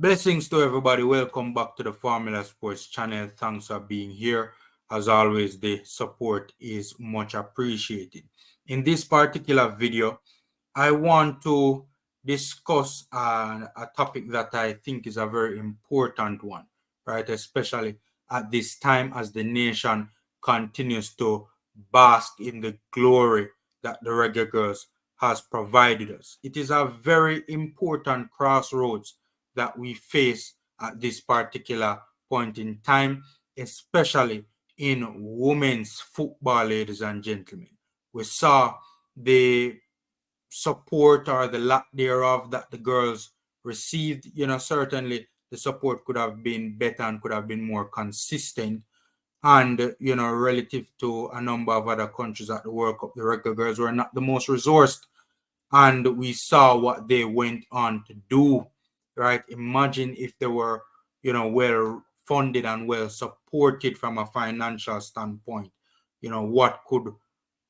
Blessings to everybody. Welcome back to the Formula Sports channel. Thanks for being here. As always, the support is much appreciated. In this particular video, I want to discuss a topic that I think is a very important one, right? Especially at this time as the nation continues to bask in the glory that the Reggae Girlz has provided us. It is a very important crossroads that we face at this particular point in time, especially in women's football, ladies and gentlemen. We saw the support or the lack thereof that the girls received. Certainly the support could have been better and could have been more consistent. And, relative to a number of other countries at the World Cup, the Reggae Girlz were not the most resourced. And we saw what they went on to do, right? Imagine if they were, well funded and well supported from a financial standpoint. What could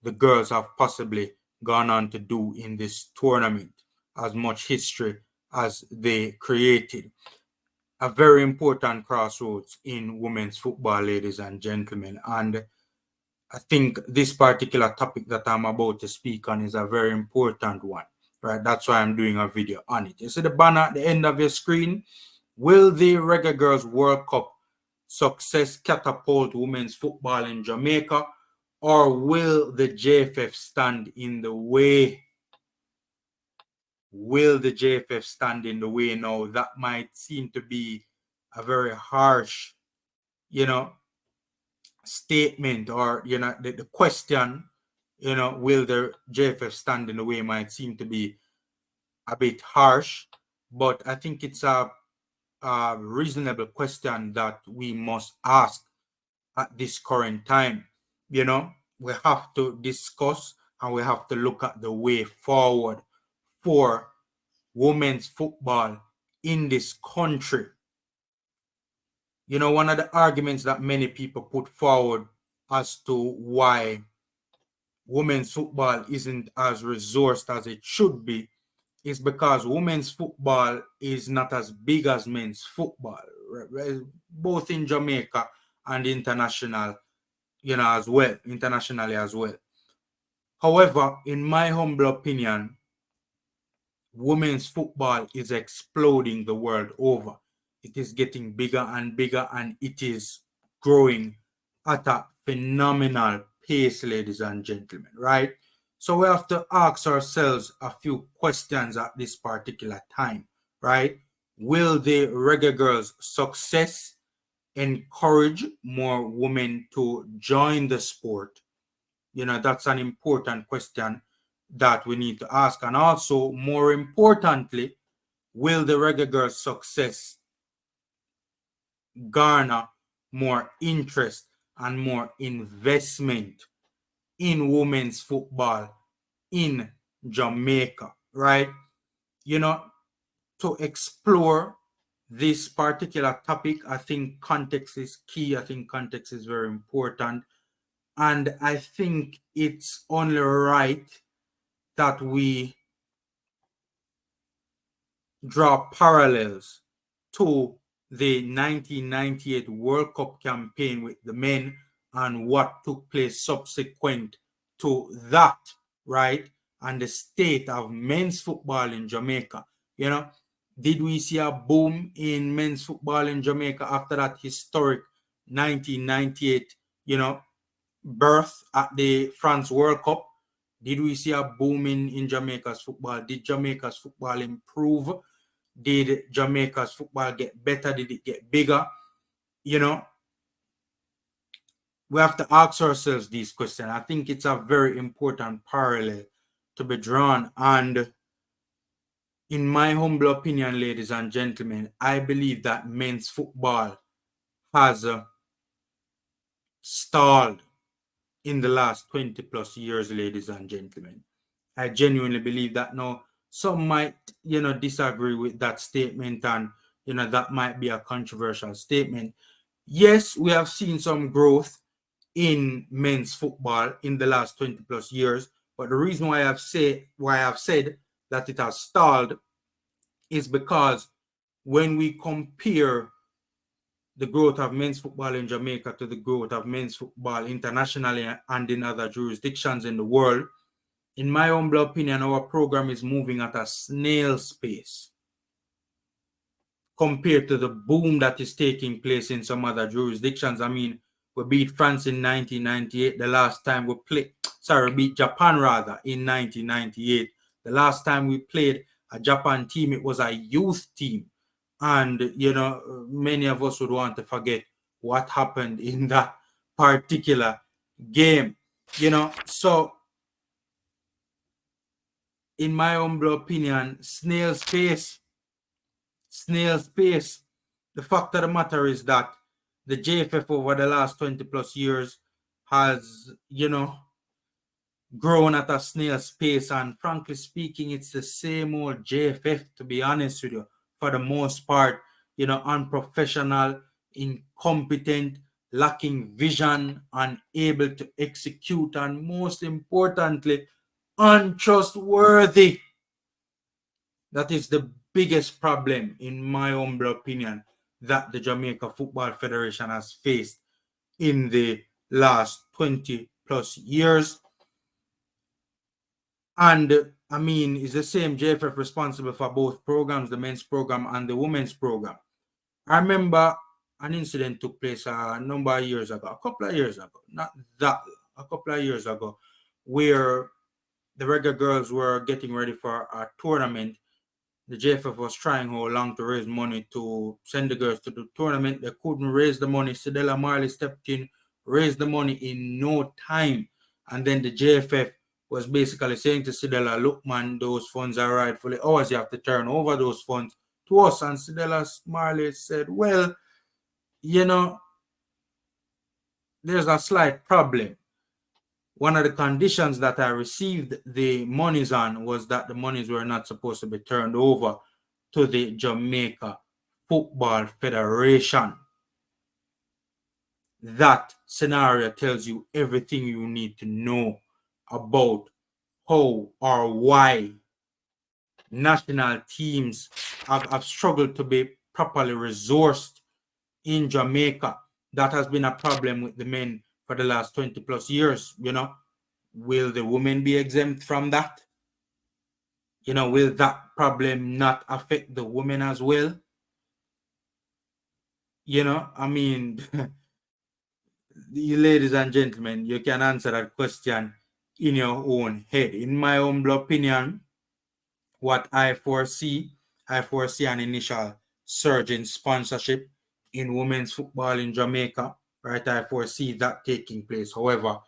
the girls have possibly gone on to do in this tournament? As much history as they created. A very important crossroads in women's football, ladies and gentlemen. And I think this particular topic that I'm about to speak on is a very important one, right? That's why I'm doing a video on it. You see the banner at the end of your screen? Will the Reggae Girlz World Cup success catapult women's football in Jamaica, or will the JFF stand in the way? Will the JFF stand in the way now? That might seem to be a very harsh, statement, or the question, will the JFF stand in the way might seem to be a bit harsh, but I think it's a reasonable question that we must ask at this current time. We have to discuss and we have to look at the way forward for women's football in this country. One of the arguments that many people put forward as to why women's football isn't as resourced as it should be is because women's football is not as big as men's football, both in Jamaica and internationally as well. However, in my humble opinion, women's football is exploding the world over. It is getting bigger and bigger, and it is growing at a phenomenal pace, ladies and gentlemen, right? So we have to ask ourselves a few questions at this particular time, right? Will the Reggae Girlz success encourage more women to join the sport? That's an important question that we need to ask. And also, more importantly, will the Reggae Girlz success garner more interest and more investment in women's football in Jamaica, right? To explore this particular topic, I think context is key. I think context is very important. And I think it's only right that we draw parallels to the 1998 World Cup campaign with the men and what took place subsequent to that, right? And the state of men's football in Jamaica. Did we see a boom in men's football in Jamaica after that historic 1998, birth at the France World Cup? Did we see a boom in Jamaica's football? Did Jamaica's football improve? Did Jamaica's football get better? Did it get bigger? We have to ask ourselves these questions. I think it's a very important parallel to be drawn. And in my humble opinion, ladies and gentlemen, I believe that men's football has stalled in the last 20 plus years, ladies and gentlemen. I genuinely believe that. Now, some might, disagree with that statement, and, that might be a controversial statement. Yes, we have seen some growth in men's football in the last 20 plus years, but the reason why I've said that it has stalled is because when we compare the growth of men's football in Jamaica to the growth of men's football internationally and in other jurisdictions in the world, in my humble opinion, our program is moving at a snail's pace compared to the boom that is taking place in some other jurisdictions. I mean, we beat France in 1998, the last time we played, beat Japan rather in 1998. The last time we played a Japan team, it was a youth team. And, you know, many of us would want to forget what happened in that particular game, you know. So, in my humble opinion, snail's pace. The fact of the matter is that the JFF over the last 20 plus years has, you know, grown at a snail's pace. And frankly speaking, it's the same old JFF, to be honest with you, for the most part, you know, unprofessional, incompetent, lacking vision, unable to execute, and most importantly, untrustworthy. That is the biggest problem, in my humble opinion, that the Jamaica Football Federation has faced in the last 20 plus years. And I mean, it's the same JFF responsible for both programs, the men's program and the women's program. I remember an incident took place a number of years ago, a couple of years ago, not that, a couple of years ago, where the Reggae Girlz were getting ready for a tournament. The JFF was trying how long to raise money to send the girls to the tournament. They couldn't raise the money. Sidela Marley stepped in, raised the money in no time. And then the JFF was basically saying to Sidela, look, man, those funds are rightfully ours. You have to turn over those funds to us. And Sidela Marley said, well, you know, there's a slight problem. One of the conditions that I received the monies on was that the monies were not supposed to be turned over to the Jamaica Football Federation. That scenario tells you everything you need to know about how or why national teams have struggled to be properly resourced in Jamaica. That has been a problem with the men for the last 20 plus years. You know, will the women be exempt from that? You know, will that problem not affect the women as well? You know, I mean, you ladies and gentlemen, you can answer that question in your own head. In my humble opinion, what I foresee an initial surge in sponsorship in women's football in Jamaica, right? I foresee that taking place. However,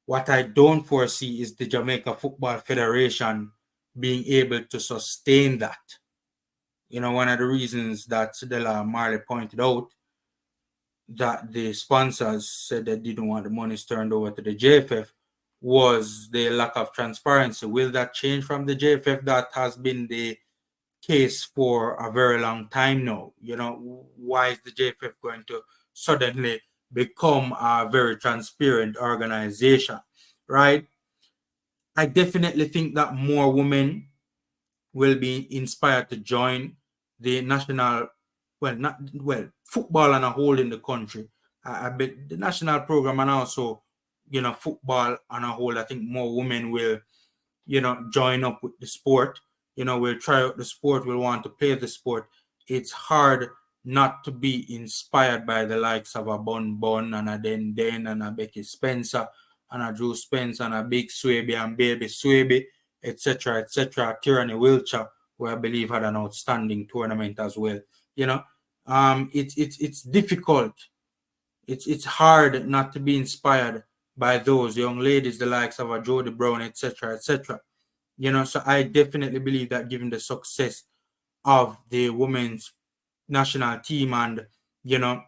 what I don't foresee is the Jamaica Football Federation being able to sustain that. You know, one of the reasons that Sidela Marley pointed out that the sponsors said they didn't want the money turned over to the JFF was the lack of transparency. Will that change from the JFF? That has been the case for a very long time now. You know, why is the JFF going to suddenly become a very transparent organization, right? I definitely think that more women will be inspired to join the national, football on a whole in the country. I bet the national program and also, you know, football on a whole. I think more women will, you know, join up with the sport. You know, will try out the sport, will want to play the sport. It's hard not to be inspired by the likes of a Bun Bun and a Den and a Becky Spencer and a Drew Spence and a Big Swaby and Baby Swaby, etc., etc. Tyranny Wilcher, who I believe had an outstanding tournament as well. You know, it's difficult. It's hard not to be inspired by those young ladies, the likes of a Jodie Brown, etc., etc. You know, so I definitely believe that given the success of the women's national team and, you know,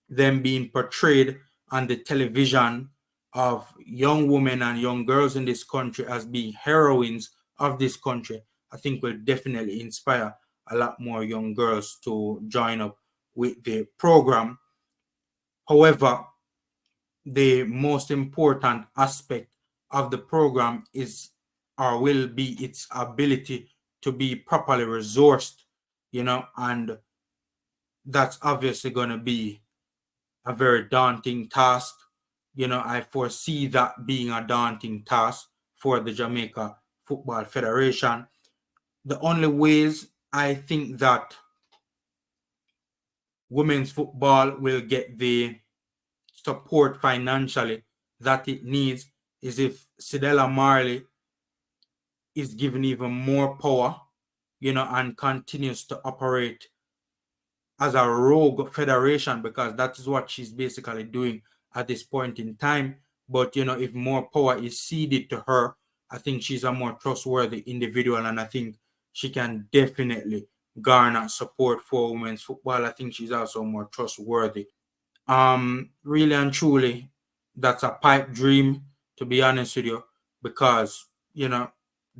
them being portrayed on the television of young women and young girls in this country as being heroines of this country, I think will definitely inspire a lot more young girls to join up with the program. However, the most important aspect of the program is or will be its ability to be properly resourced and that's obviously going to be a very daunting task. I foresee that being a daunting task for the Jamaica Football Federation. The only ways I think that women's football will get the support financially that it needs is if Sidella Marley is given even more power, and continues to operate as a rogue federation, because that is what she's basically doing at this point in time. But if more power is ceded to her, I think she's a more trustworthy individual, and I think she can definitely garner support for women's football. I think she's also more trustworthy. Really and truly, that's a pipe dream, to be honest with you, because the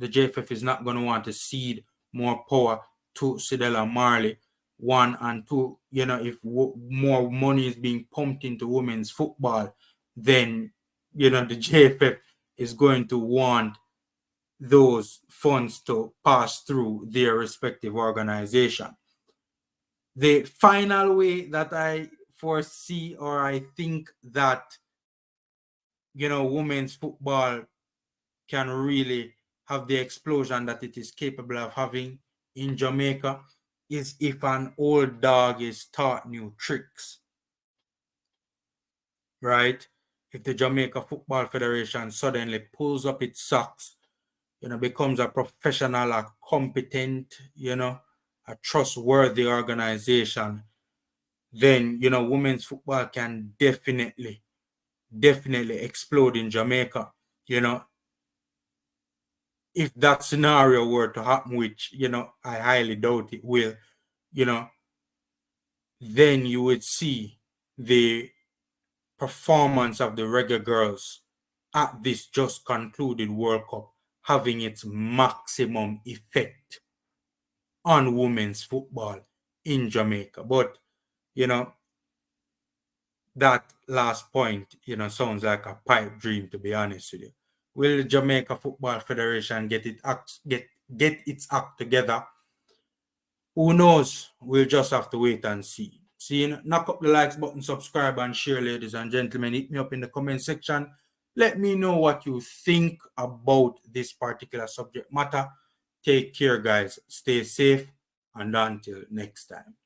JFF is not going to want to cede more power to Sidella Marley. One, and two, if more money is being pumped into women's football, then the JFF is going to want those funds to pass through their respective organization. The final way that I foresee, or I think that women's football can really have the explosion that it is capable of having in Jamaica is if an old dog is taught new tricks, right? If the Jamaica Football Federation suddenly pulls up its socks, becomes a professional, a competent, a trustworthy organization, then women's football can definitely explode in Jamaica. If that scenario were to happen, which I highly doubt it will, then you would see the performance of the Reggae Girlz at this just concluded World Cup having its maximum effect on women's football in Jamaica. But that last point, sounds like a pipe dream, to be honest with you. Will the Jamaica Football Federation get its act together? Who knows? We'll just have to wait and see. Knock up the likes button, subscribe, and share, ladies and gentlemen. Hit me up in the comment section. Let me know what you think about this particular subject matter. Take care, guys. Stay safe, and until next time.